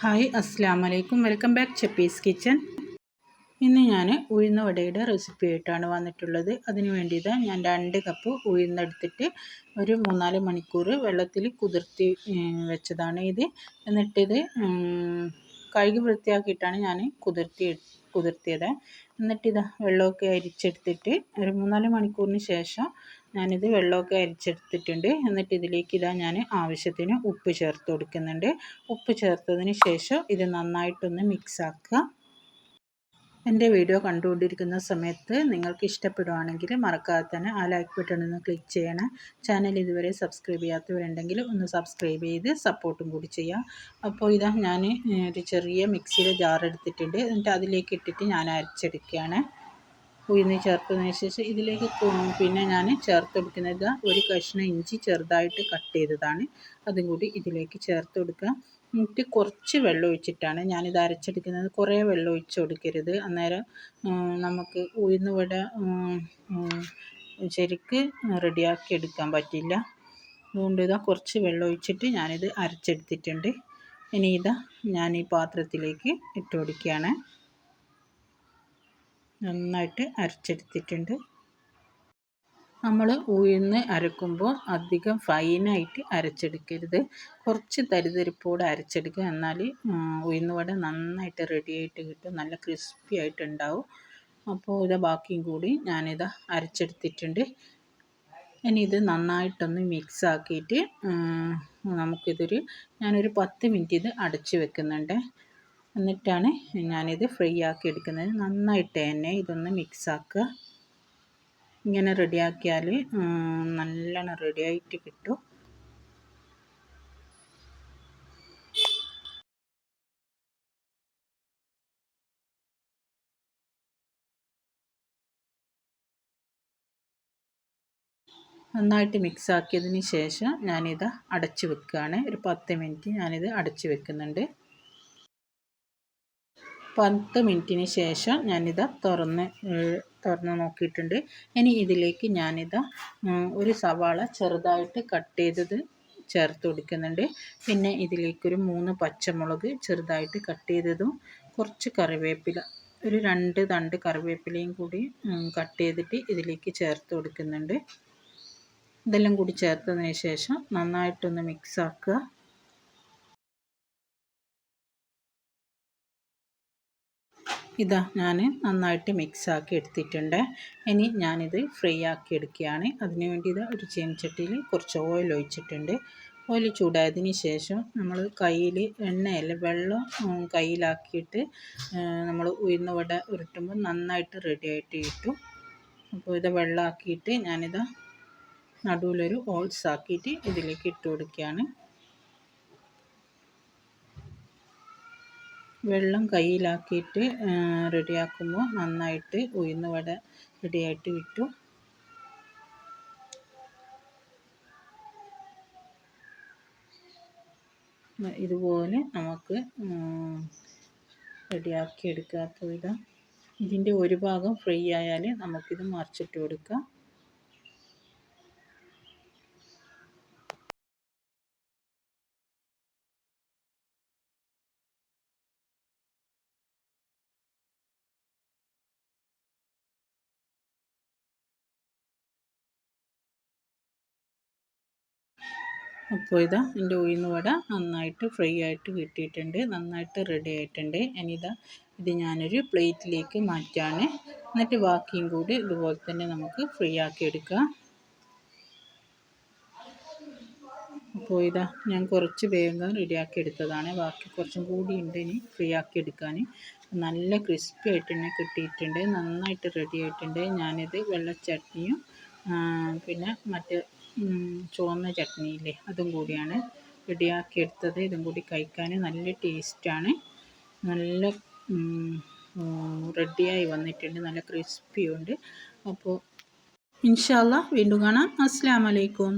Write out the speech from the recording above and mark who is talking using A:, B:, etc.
A: Hi അസ്സാം വലൈക്കും, welcome back ചപ്പീസ് kitchen. ഇന്ന് ഞാൻ ഉഴുന്ന വടയുടെ റെസിപ്പി ആയിട്ടാണ് വന്നിട്ടുള്ളത്. അതിന് വേണ്ടിയിട്ട് ഞാൻ 2 കപ്പ് ഉഴുന്നെടുത്തിട്ട് ഒരു 3-4 മണിക്കൂർ വെള്ളത്തിൽ കുതിർത്തി വെച്ചതാണ് ഇത്. എന്നിട്ടിത് കഴുകി വൃത്തിയാക്കിയിട്ടാണ് ഞാൻ കുതിർത്തിയത്. എന്നിട്ടിതാ വെള്ളമൊക്കെ അരിച്ചെടുത്തിട്ട് ഒരു 3-4 മണിക്കൂറിന് ശേഷം ഞാനിത് വെള്ളമൊക്കെ അരിച്ചെടുത്തിട്ടുണ്ട്. എന്നിട്ട് ഇതിലേക്ക് ഞാൻ ആവശ്യത്തിന് ഉപ്പ് ചേർത്ത് കൊടുക്കുന്നുണ്ട്. ഉപ്പ് ചേർത്തതിന് ശേഷം ഇത് നന്നായിട്ടൊന്ന് മിക്സ് ആക്കുക. എൻ്റെ വീഡിയോ കണ്ടുകൊണ്ടിരിക്കുന്ന സമയത്ത് നിങ്ങൾക്ക് ഇഷ്ടപ്പെടുകയാണെങ്കിൽ മറക്കാതെ തന്നെ ആ ലൈക്ക് ബട്ടൺ ഒന്ന് ക്ലിക്ക് ചെയ്യണം. ചാനൽ ഇതുവരെ സബ്സ്ക്രൈബ് ചെയ്യാത്തവരുണ്ടെങ്കിൽ ഒന്ന് സബ്സ്ക്രൈബ് ചെയ്ത് സപ്പോർട്ടും കൂടി ചെയ്യാം. അപ്പോൾ ഇതാ ഞാൻ ഒരു ചെറിയ മിക്സിയുടെ ജാർ എടുത്തിട്ടുണ്ട്. എന്നിട്ട് അതിലേക്ക് ഇട്ടിട്ട് ഞാൻ അരച്ചെടുക്കുകയാണ്. ഉഴുന്ന് ചേർത്തതിന് ശേഷം ഇതിലേക്ക് പിന്നെ ഞാൻ ചേർത്ത് കൊടുക്കുന്നത് ഒരു കഷ്ണം ഇഞ്ചി ചെറുതായിട്ട് കട്ട് ചെയ്തതാണ്. അതും കൂടി ഇതിലേക്ക് ചേർത്ത് കൊടുക്കുക. എന്നിട്ട് കുറച്ച് വെള്ളം ഒഴിച്ചിട്ടാണ് ഞാനിത് അരച്ചെടുക്കുന്നത്. കുറേ വെള്ളം ഒഴിച്ച് കൊടുക്കരുത്, അന്നേരം നമുക്ക് ഉഴുന്ന് വട ശരിക്ക് റെഡിയാക്കി എടുക്കാൻ പറ്റില്ല. അതുകൊണ്ട് ഇതാ കുറച്ച് വെള്ളം ഒഴിച്ചിട്ട് ഞാനിത് അരച്ചെടുത്തിട്ടുണ്ട്. ഇനി ഇതാ ഞാൻ ഈ പാത്രത്തിലേക്ക് ഇട്ട് കൊടുക്കുകയാണ്. നന്നായിട്ട് അരച്ചെടുത്തിട്ടുണ്ട്. നമ്മൾ ഉഴുന്ന് അരക്കുമ്പോൾ അധികം ഫൈനായിട്ട് അരച്ചെടുക്കരുത്, കുറച്ച് തരിതരിപ്പോടെ അരച്ചെടുക്കുക. എന്നാൽ ഉഴുന്ന് വട നന്നായിട്ട് റെഡിയായിട്ട് കിട്ടും, നല്ല ക്രിസ്പി ആയിട്ടുണ്ടാവും. അപ്പോൾ ഇത് ബാക്കിയും കൂടി ഞാനിത് അരച്ചെടുത്തിട്ടുണ്ട്. ഇനി ഇത് നന്നായിട്ടൊന്ന് മിക്സ് ആക്കിയിട്ട് ഞാനൊരു 10 മിനിറ്റ് ഇത് അടച്ച് വെക്കുന്നുണ്ട്. എന്നിട്ടാണ് ഞാനിത് ഫ്രൈ ആക്കി എടുക്കുന്നത്. നന്നായിട്ട് തന്നെ ഇതൊന്ന് മിക്സ് ആക്കുക. ഇങ്ങനെ റെഡിയാക്കിയാൽ നല്ലോണം റെഡിയായിട്ട് കിട്ടും. നന്നായിട്ട് മിക്സ് ആക്കിയതിന് ശേഷം ഞാനിത് അടച്ച് വെക്കുകയാണ്. ഒരു 10 മിനിറ്റ് ഞാനിത് അടച്ച് വെക്കുന്നുണ്ട്. 10 മിനിറ്റിന് ശേഷം ഞാനിത് തുറന്ന് നോക്കിയിട്ടുണ്ട്. ഇനി ഇതിലേക്ക് ഞാനിത് ഒരു സവാള ചെറുതായിട്ട് കട്ട് ചെയ്തത് ചേർത്ത് കൊടുക്കുന്നുണ്ട്. പിന്നെ ഇതിലേക്കൊരു 3 പച്ചമുളക് ചെറുതായിട്ട് കട്ട് ചെയ്തതും കുറച്ച് കറിവേപ്പില, ഒരു 2 തണ്ട് കറിവേപ്പിലയും കൂടി കട്ട് ചെയ്തിട്ട് ഇതിലേക്ക് ചേർത്ത് കൊടുക്കുന്നുണ്ട്. ഇതെല്ലാം കൂടി ചേർത്തതിന് ശേഷം നന്നായിട്ടൊന്ന് മിക്സ് ആക്കുക. ഇതാ ഞാൻ നന്നായിട്ട് മിക്സ് ആക്കി എടുത്തിട്ടുണ്ട്. ഇനി ഞാനിത് ഫ്രൈ ആക്കി എടുക്കുകയാണ്. അതിന് വേണ്ടി ഒരു ചീനച്ചട്ടിയിൽ കുറച്ച് ഓയിൽ ഒഴിച്ചിട്ടുണ്ട്. ഓയിൽ ചൂടായതിന് ശേഷം നമ്മൾ കയ്യിൽ എണ്ണയല്ല വെള്ളം കയ്യിലാക്കിയിട്ട് നമ്മൾ ഉഴുന്ന് വട ഉരുട്ടുമ്പോൾ നന്നായിട്ട് റെഡിയായിട്ട് കിട്ടും. അപ്പോൾ ഇത് വെള്ളമാക്കിയിട്ട് ഞാനിത് നടുവിലൊരു ഹോൾസ് ആക്കിയിട്ട് ഇതിലേക്ക് ഇട്ട് കൊടുക്കുകയാണ്. വെള്ളം കയ്യിലാക്കിയിട്ട് റെഡിയാക്കുമ്പോൾ നന്നായിട്ട് ഉഴുന്ന് വട റെഡിയായിട്ട് കിട്ടും. ഇതുപോലെ നമുക്ക് റെഡിയാക്കി എടുക്കുക. അപ്പോൾ ഇതിൻ്റെ ഒരു ഭാഗം ഫ്രൈ ആയാൽ നമുക്കിത് മറിച്ചിട്ട് കൊടുക്കാം. അപ്പോൾ എൻ്റെ ഉഴുന്ന് വട നന്നായിട്ട് ഫ്രൈ ആയിട്ട് കിട്ടിയിട്ടുണ്ട്, നന്നായിട്ട് റെഡി ആയിട്ടുണ്ട്. ഇനി ഇത് ഞാനൊരു പ്ലേറ്റിലേക്ക് മാറ്റാണ്. എന്നിട്ട് ബാക്കിയും കൂടി ഇതുപോലെ തന്നെ നമുക്ക് ഫ്രൈ ആക്കി എടുക്കാം. അപ്പോൾ ഞാൻ കുറച്ച് വേഗം റെഡിയാക്കി എടുത്തതാണ്. ബാക്കി കുറച്ചും കൂടി ഉണ്ട് ഇനി ഫ്രൈ ആക്കി എടുക്കാൻ. നല്ല ക്രിസ്പി ആയിട്ട് തന്നെ കിട്ടിയിട്ടുണ്ട്, നന്നായിട്ട് റെഡി ആയിട്ടുണ്ട്. ഞാനിത് വെള്ള ചട്നിയും പിന്നെ മറ്റ് ചുവന്ന ചട്നിയില്ലേ അതും കൂടിയാണ് റെഡിയാക്കി എടുത്തത്. ഇതും കൂടി കഴിക്കാൻ നല്ല ടേസ്റ്റാണ്. നല്ല റെഡിയായി വന്നിട്ടുണ്ട്, നല്ല ക്രിസ്പിയുണ്ട്. അപ്പോൾ ഇൻഷാ അല്ലാഹ് വീണ്ടും കാണാം. അസ്സലാമു അലൈക്കും.